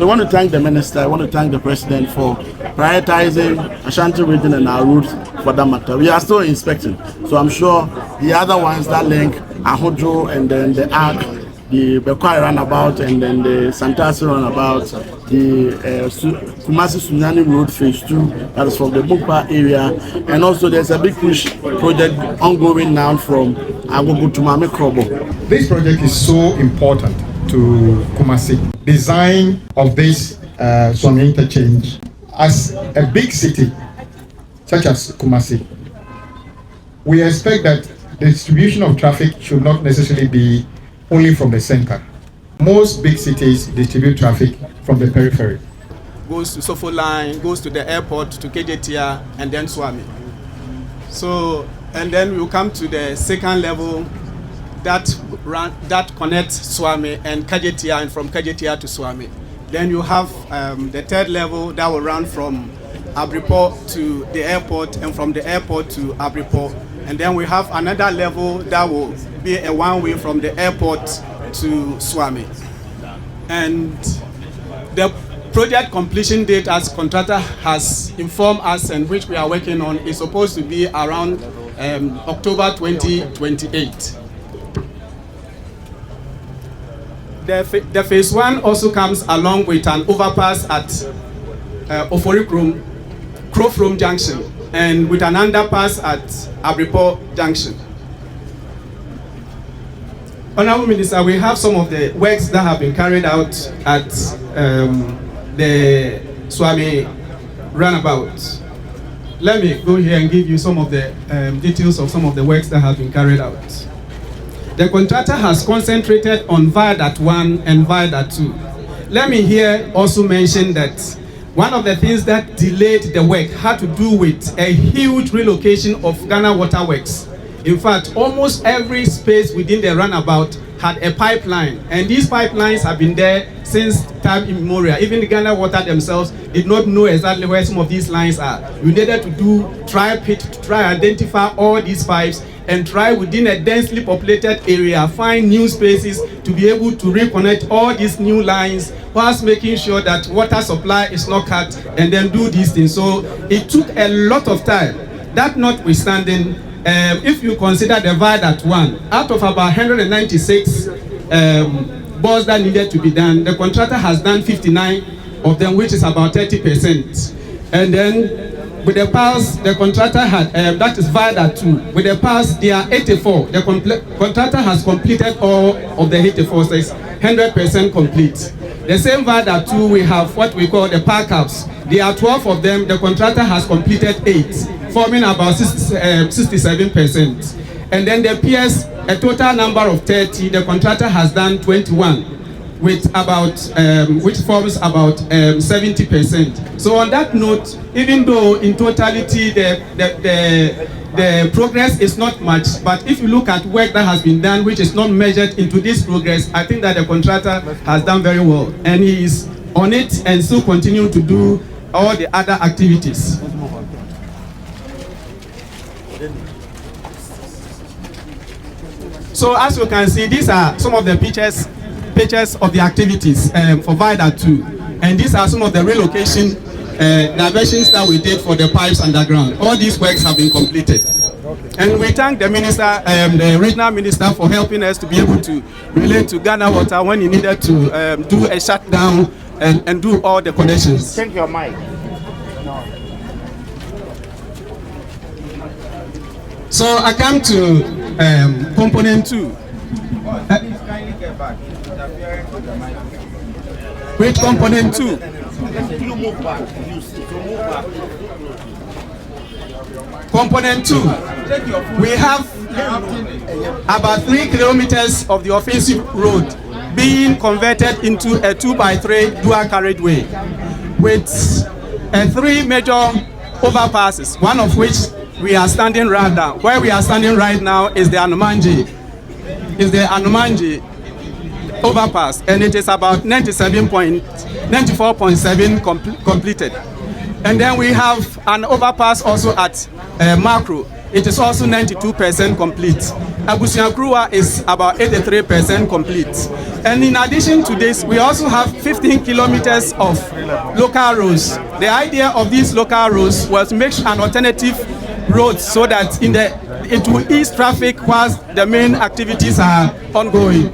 So I want to thank the minister, I want to thank the president for prioritizing Ashanti region and our routes for that matter. We are still inspecting, so I'm sure the other ones that link Ahojo and then the Arc, the Bekwai runabout and then the Santasi runabout, the Kumasi Sunyani Road Phase 2, that is from the Mukpa area, and also there's a big push project ongoing now from AGU to Mame Krobo. This project is so important to Kumasi. Design of this Suame Interchange as a big city such as Kumasi, we expect that the distribution of traffic should not necessarily be only from the center. Most big cities distribute traffic from the periphery. Goes to Sofo Line, goes to the airport, to KJTR, and then Suame. So, and then we'll come to the second level that connects Suame and KJTR, and from KJTR to Suame. Then you have the third level that will run from Abripo to the airport, and from the airport to Abripo. And then we have another level that will be a one-way from the airport to Suame. And the project completion date, as contractor has informed us and which we are working on, is supposed to be around October 2028. The phase 1 also comes along with an overpass at Krofrom Junction, and with an underpass at Abripo Junction. Honorable Minister, we have some of the works that have been carried out at the Suame runabout. Let me go here and give you some of the details of some of the works that have been carried out. The contractor has concentrated on Viaduct 1 and Viaduct 2. Let me here also mention that one of the things that delayed the work had to do with a huge relocation of Ghana Water Works. In fact, almost every space within the runabout had a pipeline, and these pipelines have been there since time immemorial. Even the Ghana Water themselves did not know exactly where some of these lines are. We needed to try identify all these pipes and try within a densely populated area, find new spaces to be able to reconnect all these new lines, whilst making sure that water supply is not cut, and then do these things. So it took a lot of time. That notwithstanding, if you consider the Viaduct 1, out of about 196 balls that needed to be done, the contractor has done 59 of them, which is about 30%. And then with the pass, the contractor had, that is Viaduct 2. With the pass, there are 84. The contractor has completed all of the 84, so it's 100% complete. The same Viaduct 2, we have what we call the park ups. There are 12 of them. The contractor has completed 8, forming about 67%. And then the PS, a total number of 30, the contractor has done 21, with about, which forms about 70%. So on that note, even though in totality the progress is not much, but if you look at work that has been done, which is not measured into this progress, I think that the contractor has done very well, and he is on it and still continue to do all the other activities. So as you can see, these are some of the pictures of the activities for Viaduct 2, and these are some of the relocation diversions that we did for the pipes underground. All these works have been completed. And we thank the minister, the regional minister, for helping us to be able to relate to Ghana Water when he needed to do a shutdown and do all the connections. Take your mic. So I come to component 2. Which component 2? You move back. Component 2. We have about 3 kilometers of the offensive road being converted into a 2x3 dual carriageway with 3 major overpasses, one of which we are standing right now. Where we are standing right now is the Anomanji overpass, and it is about 94.7 completed. And then we have an overpass also at Macro, it is also 92% complete. Abusiankruwa is about 83% complete. And in addition to this, we also have 15 kilometers of local roads. The idea of these local roads was to make an alternative road so that it will ease traffic whilst the main activities are ongoing.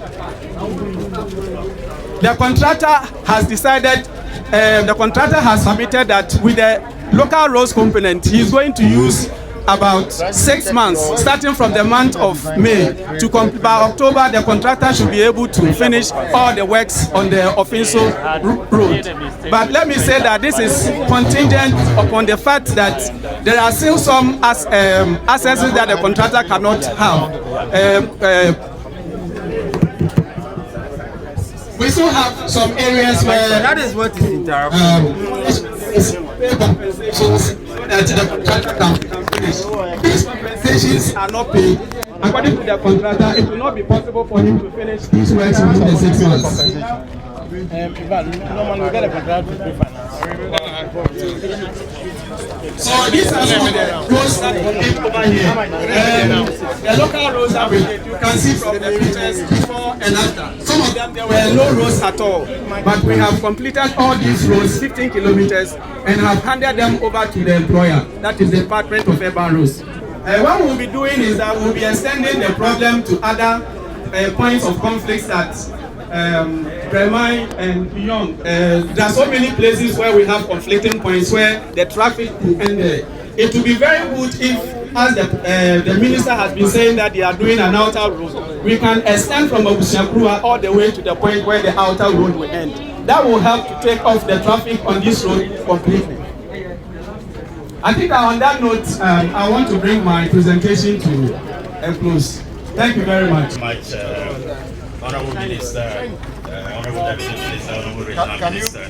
The contractor has decided, the contractor has submitted that with the local roads component, he is going to use about 6 months, starting from the month of May to by October. The contractor should be able to finish all the works on the Ofinso road. But let me say that this is contingent upon the fact that there are still some accesses that the contractor cannot have. We still have some areas where That is what is interrupting. That the contractor can finish. These compensations are not paid. According to the contractor, it will not be possible for him to finish these works within the 6 months. Normally we get a contract to pre-finance. So these are some of the roads that we did over here. The local roads that we did, you can see from the pictures before and after. Some of them, there were no roads at all. But we have completed all these roads, 15 kilometers, and have handed them over to the employer. That is the Department of Urban Roads. What we'll be doing is that we'll be extending the problem to other points of conflicts that Premai and beyond. There are so many places where we have conflicting points where the traffic will end there. It will be very good if, as the minister has been saying that they are doing an outer road, we can extend from Abusiankruwa all the way to the point where the outer road will end. That will help to take off the traffic on this road completely. I think on that note, I want to bring my presentation to a close. Thank you very much. Honorable Minister, Honorable Deputy Minister, Honorable Regional Minister,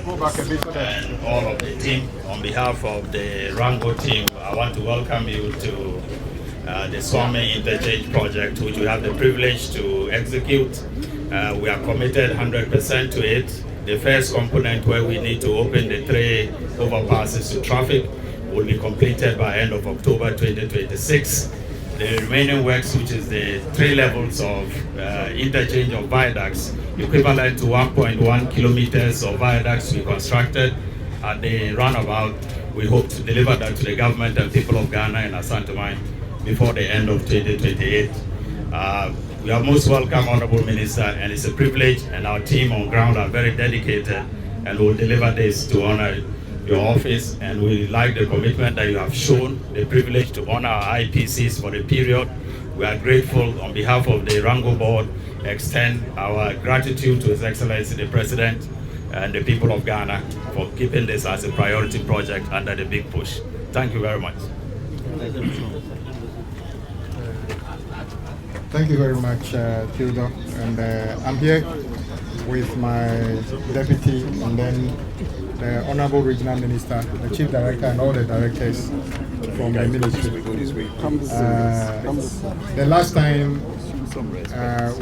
and all of the team, on behalf of the Rango team, I want to welcome you to the Suame Interchange project, which we have the privilege to execute. We are committed 100% to it. The first component, where we need to open the 3 overpasses to traffic, will be completed by end of October 2026. The remaining works, which is the 3 levels of interchange of viaducts, equivalent to 1.1 kilometers of viaducts we constructed at the roundabout. We hope to deliver that to the government and people of Ghana and Asante Mine before the end of 2028. We are most welcome, Honorable Minister, and it's a privilege, and our team on ground are very dedicated and will deliver this to honor your office, and we like the commitment that you have shown, the privilege to honor our IPCs for the period. We are grateful on behalf of the Rango Board, extend our gratitude to His Excellency the President and the people of Ghana for keeping this as a priority project under the big push. Thank you very much. Thank you very much, Theodore. And I'm here with my deputy and then the Honorable Regional Minister, the Chief Director, and all the directors from the ministry. The last time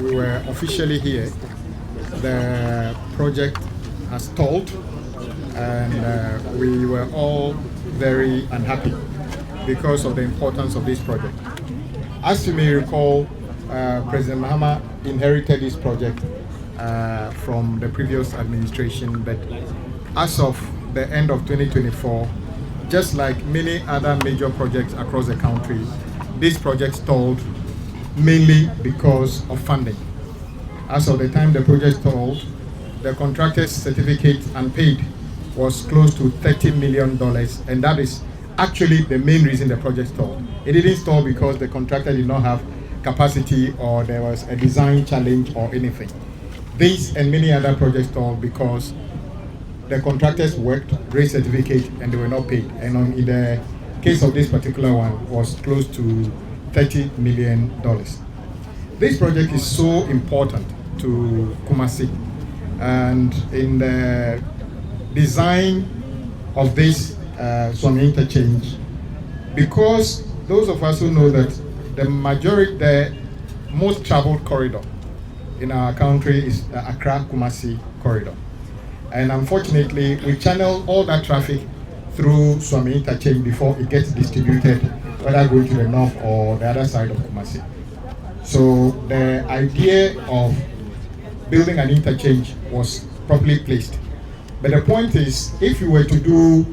we were officially here, the project has stalled, and we were all very unhappy because of the importance of this project. As you may recall, President Mahama inherited this project from the previous administration, but as of the end of 2024, just like many other major projects across the country, this project stalled mainly because of funding. As of the time the project stalled, the contractor's certificate unpaid was close to $30 million, and that is actually the main reason the project stalled. It didn't stall because the contractor did not have capacity or there was a design challenge or anything. This and many other projects stalled because the contractors worked, raised certificate, and they were not paid. And in the case of this particular one, was close to $30 million. This project is so important to Kumasi, and in the design of this Suame Interchange, because those of us who know that the most traveled corridor in our country is the Accra-Kumasi corridor. And unfortunately, we channel all that traffic through Suame Interchange before it gets distributed whether going to the north or the other side of Kumasi. So the idea of building an interchange was properly placed. But the point is, if you were to do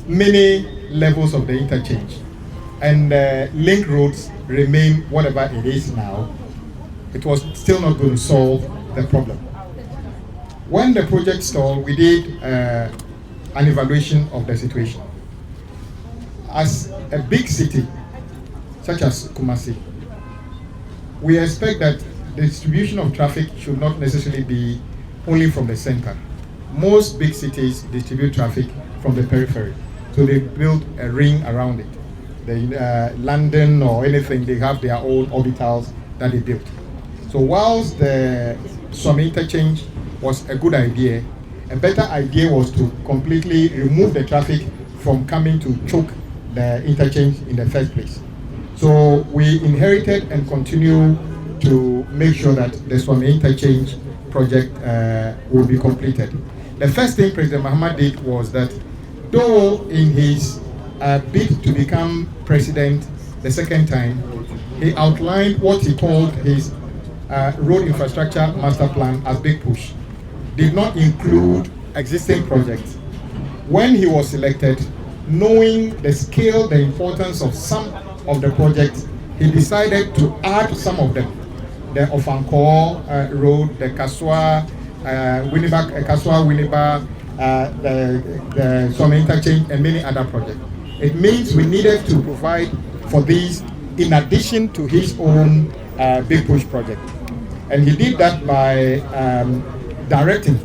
many levels of the interchange and link roads remain whatever it is now, it was still not going to solve the problem. When the project stalled, we did an evaluation of the situation. As a big city, such as Kumasi, we expect that the distribution of traffic should not necessarily be only from the center. Most big cities distribute traffic from the periphery. So they build a ring around it. London or anything, they have their own orbitals that they built. So whilst the Suame Interchange was a good idea, a better idea was to completely remove the traffic from coming to choke the interchange in the first place. So we inherited and continue to make sure that the Suame Interchange project will be completed. The first thing President Mahama did was that, though in his bid to become president the second time, he outlined what he called his road infrastructure master plan as big push, did not include existing projects. When he was elected, knowing the scale, the importance of some of the projects, he decided to add some of them. The Ofankor Road, the Kaswa, Winneba, the Suame Interchange, and many other projects. It means we needed to provide for these in addition to his own big push project. And he did that by directing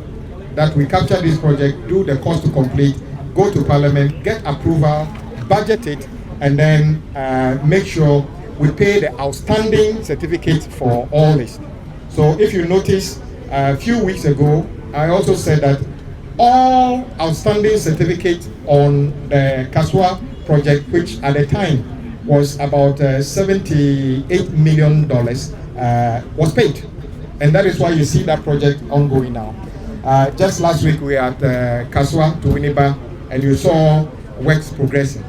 that we capture this project, do the cost to complete, go to Parliament, get approval, budget it, and then make sure we pay the outstanding certificates for all this. So if you notice, a few weeks ago, I also said that all outstanding certificates on the Kaswa project, which at the time was about $78 million, was paid. And that is why you see that project ongoing now. Just last week we were at Kaswa to Winneba, and you saw works progressing.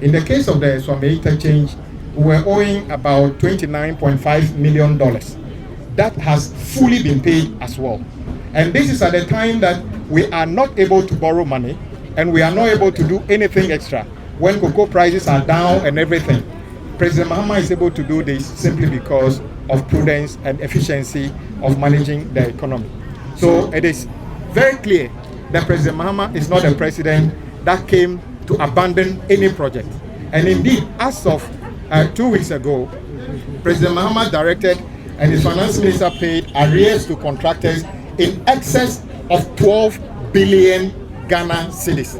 In the case of the Suame Interchange, we were owing about $29.5 million. That has fully been paid as well. And this is at the time that we are not able to borrow money and we are not able to do anything extra. When cocoa prices are down and everything, President Mahama is able to do this simply because of prudence and efficiency of managing the economy. So it is very clear that President Mahama is not a president that came to abandon any project. And indeed, as of 2 weeks ago, President Mahama directed and his finance minister paid arrears to contractors in excess of 12 billion Ghana cedis.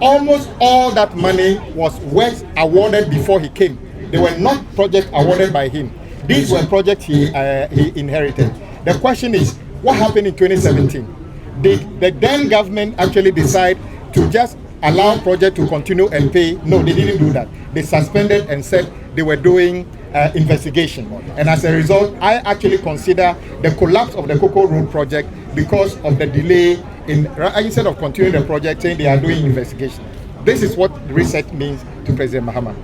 Almost all that money was works awarded before he came. They were not projects awarded by him. These were projects he inherited. The question is, what happened in 2017? Did the then government actually decide to just allow project to continue and pay? No, they didn't do that. They suspended and said they were doing investigation. And as a result, I actually consider the collapse of the Cocoa Road project because of the delay instead of continuing the project, saying they are doing investigation. This is what reset means to President Mahama.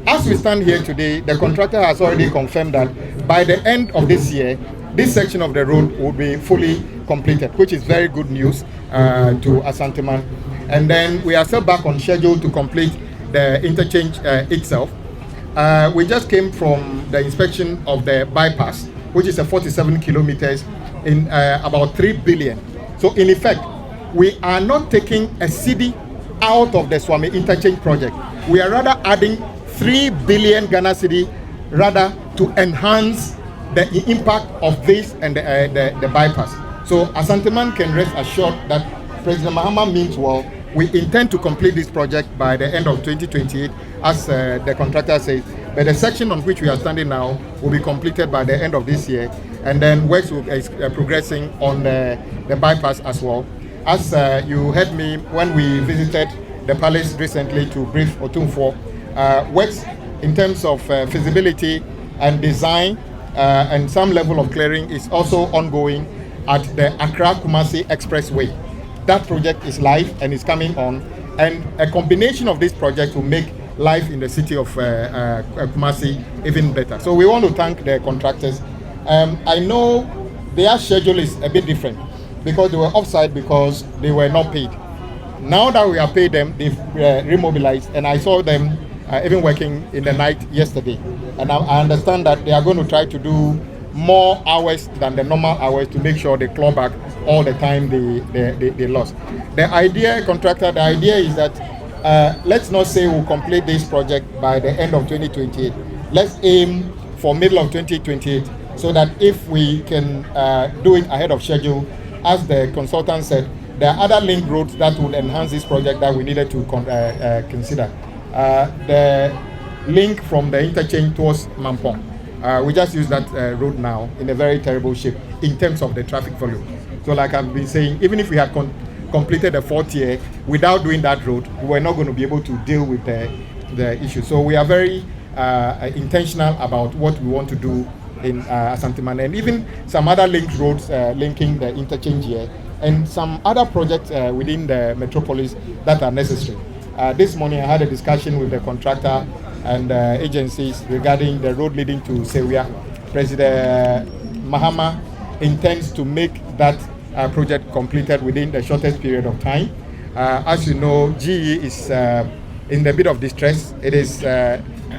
As we stand here today, the contractor has already confirmed that by the end of this year, this section of the road will be fully completed, which is very good news to Asanteman. And then we are still back on schedule to complete the interchange itself. We just came from the inspection of the bypass, which is a 47 kilometers in about 3 billion. So in effect, we are not taking a cedi out of the Suame Interchange project. We are rather adding 3 billion Ghana cedi rather to enhance the impact of this and the bypass. So Asanteman can rest assured that President Mahama means well. We intend to complete this project by the end of 2028, as the contractor says. But the section on which we are standing now will be completed by the end of this year, and then works is progressing on the bypass as well. As you heard me when we visited the palace recently to brief Otumfuo, works in terms of feasibility and design and some level of clearing is also ongoing at the Accra-Kumasi Expressway. That project is live and is coming on, and a combination of this project will make life in the city of Kumasi even better. So we want to thank the contractors. I know their schedule is a bit different because they were offside because they were not paid. Now that we have paid them, they've remobilized, and I saw them even working in the night yesterday. And I understand that they are going to try to do more hours than the normal hours to make sure they claw back all the time they lost. The idea is that let's not say we'll complete this project by the end of 2028. Let's aim for middle of 2028 so that if we can do it ahead of schedule, as the consultant said, there are other link roads that would enhance this project that we needed to consider. The link from the interchange towards Mampong. We just use that road now in a very terrible shape in terms of the traffic volume. So like I've been saying, even if we had completed the 4th year without doing that road, we were not going to be able to deal with the issue. So we are very intentional about what we want to do in Asanteman, and even some other link roads linking the interchange here, and some other projects within the metropolis that are necessary. This morning I had a discussion with the contractor and agencies regarding the road leading to Sewia. President Mahama intends to make that project completed within the shortest period of time. As you know, GE is in a bit of distress. It is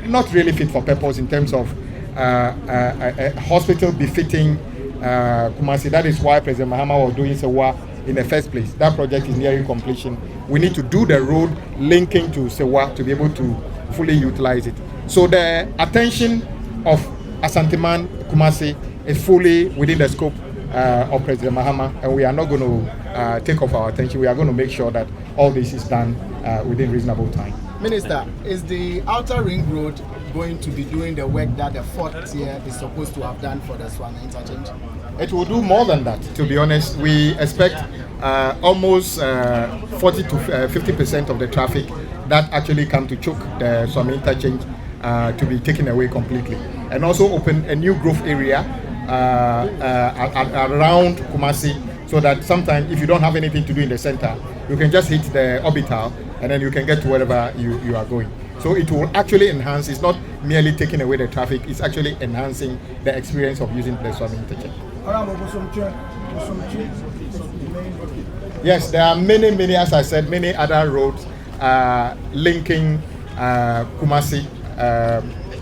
not really fit for purpose in terms of a hospital befitting Kumasi. That is why President Mahama was doing Sewa in the first place. That project is nearing completion. We need to do the road linking to Sewa to be able to fully utilize it. So the attention of Asanteman Kumasi is fully within the scope of President Mahama, and we are not going to take off our attention. We are going to make sure that all this is done within reasonable time. Minister, is the outer ring road going to be doing the work that the 4th tier is supposed to have done for the Suame Interchange? It will do more than that, to be honest. We expect almost 40 to 50% of the traffic that actually come to choke the Suame Interchange to be taken away completely. And also open a new growth area around Kumasi, so that sometimes if you don't have anything to do in the center, you can just hit the orbital and then you can get to wherever you are going. So it will actually enhance, it's not merely taking away the traffic, it's actually enhancing the experience of using the Suame Interchange. Yes, there are many, as I said, many other roads linking Kumasi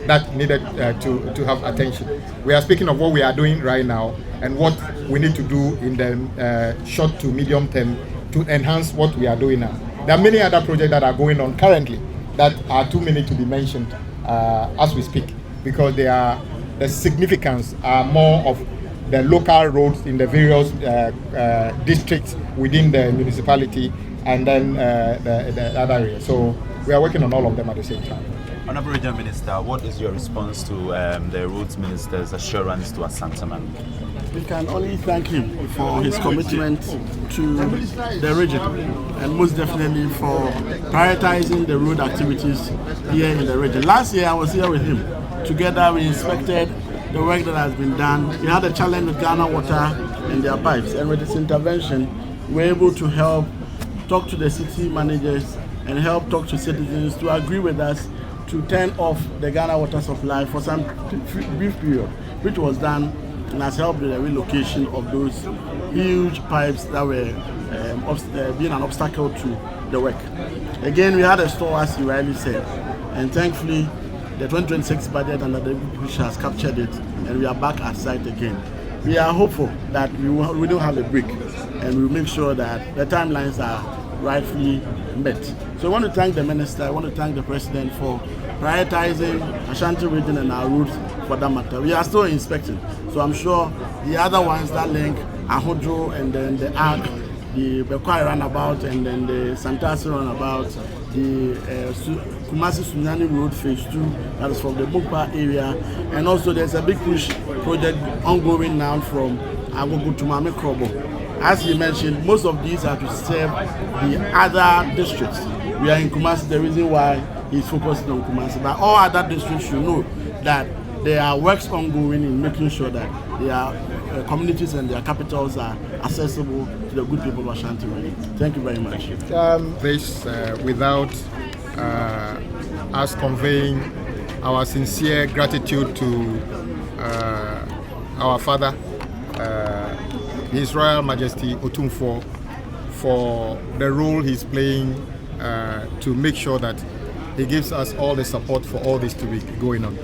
that needed to have attention. We are speaking of what we are doing right now and what we need to do in the short to medium term to enhance what we are doing now. There are many other projects that are going on currently that are too many to be mentioned as we speak, because the significance are more of the local roads in the various districts within the municipality and then the other areas. So we are working on all of them at the same time. Honorable Regional Minister, what is your response to the Roads Minister's assurance to Asanteman? We can only thank him for his commitment to the region, and most definitely for prioritizing the road activities here in the region. Last year I was here with him. Together we inspected the work that has been done. We had a challenge with Ghana Water and their pipes, and with this intervention we were able to help talk to the city managers and help talk to citizens to agree with us to turn off the Ghana water supply for some brief period, which was done and has helped with the relocation of those huge pipes that were being an obstacle to the work. Again, we had a store, as you rightly said, and thankfully the 2026 budget under the which has captured it, and we are back at site again. We are hopeful that we don't have a break, and we'll make sure that the timelines are rightfully met. So I want to thank the Minister, I want to thank the President for prioritizing Ashanti region and our routes for that matter. We are still inspecting, so I'm sure the other ones that link Ahojo and then the ARC, the Bekwai roundabout and then the Santasi roundabout, the Kumasi Sunyani Road Phase 2, that is from the Bukpa area, and also there's a big push project ongoing now from AGU to Amoakohene. As you mentioned, most of these are to serve the other districts. We are in Kumasi, the reason why he's focusing on Kumasi. But all other districts should know that there are works ongoing in making sure that their communities and their capitals are accessible to the good people of Ashanti region. Thank you very much. This without us conveying our sincere gratitude to our father, His Royal Majesty Otumfuo, for the role he's playing to make sure that he gives us all the support for all this to be going on.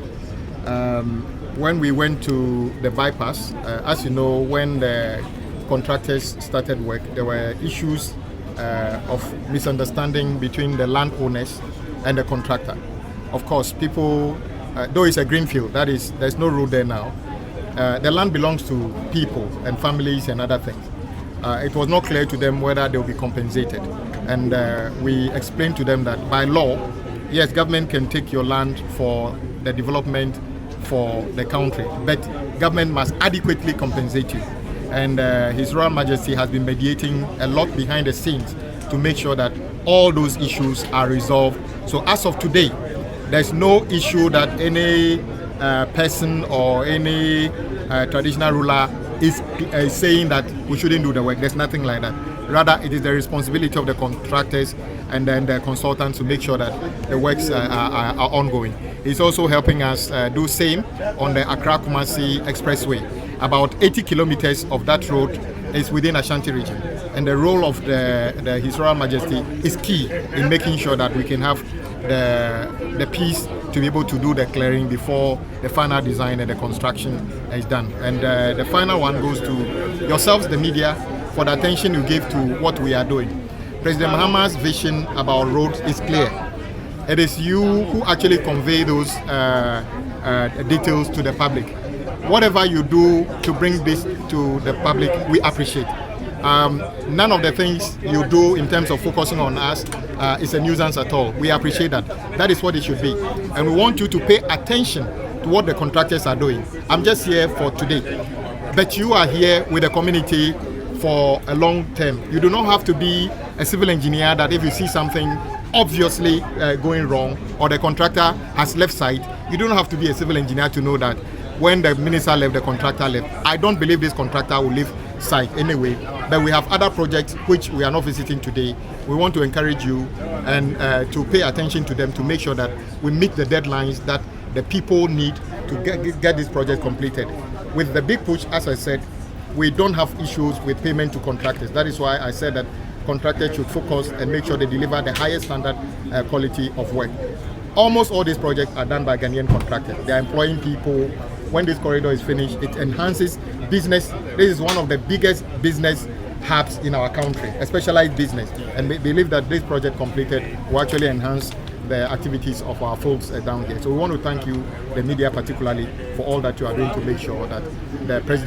When we went to the bypass, as you know, when the contractors started work, there were issues of misunderstanding between the landowners and the contractor. Of course, people, though it's a greenfield, that is, there's no road there now. The land belongs to people and families and other things. It was not clear to them whether they will be compensated. And we explained to them that by law, yes, government can take your land for the development for the country, but government must adequately compensate you. And His Royal Majesty has been mediating a lot behind the scenes to make sure that all those issues are resolved. So as of today, there's no issue that any person or any traditional ruler is saying that we shouldn't do the work. There's nothing like that. Rather, it is the responsibility of the contractors and then the consultants to make sure that the works are ongoing. He's also helping us do same on the Accra-Kumasi Expressway. About 80 kilometers of that road is within Ashanti region. And the role of His Royal Majesty is key in making sure that we can have the peace to be able to do the clearing before the final design and the construction is done. And the final one goes to yourselves, the media, for the attention you give to what we are doing. President Mahama's vision about roads is clear. It is you who actually convey those details to the public. Whatever you do to bring this to the public, we appreciate. None of the things you do in terms of focusing on us is a nuisance at all. We appreciate that. That is what it should be. And we want you to pay attention to what the contractors are doing. I'm just here for today. But you are here with the community for a long term. You do not have to be a civil engineer that if you see something obviously going wrong or the contractor has left site, you don't have to be a civil engineer to know that when the minister left, the contractor left. I don't believe this contractor will leave site anyway, but we have other projects which we are not visiting today. We want to encourage you and to pay attention to them to make sure that we meet the deadlines that the people need to get this project completed. With the big push, as I said, we don't have issues with payment to contractors. That is why I said that contractors should focus and make sure they deliver the highest standard quality of work. Almost all these projects are done by Ghanaian contractors. They are employing people. When this corridor is finished, it enhances business. This is one of the biggest business hubs in our country, a specialized business. And we believe that this project completed will actually enhance the activities of our folks down here. So we want to thank you, the media particularly, for all that you are doing to make sure that the president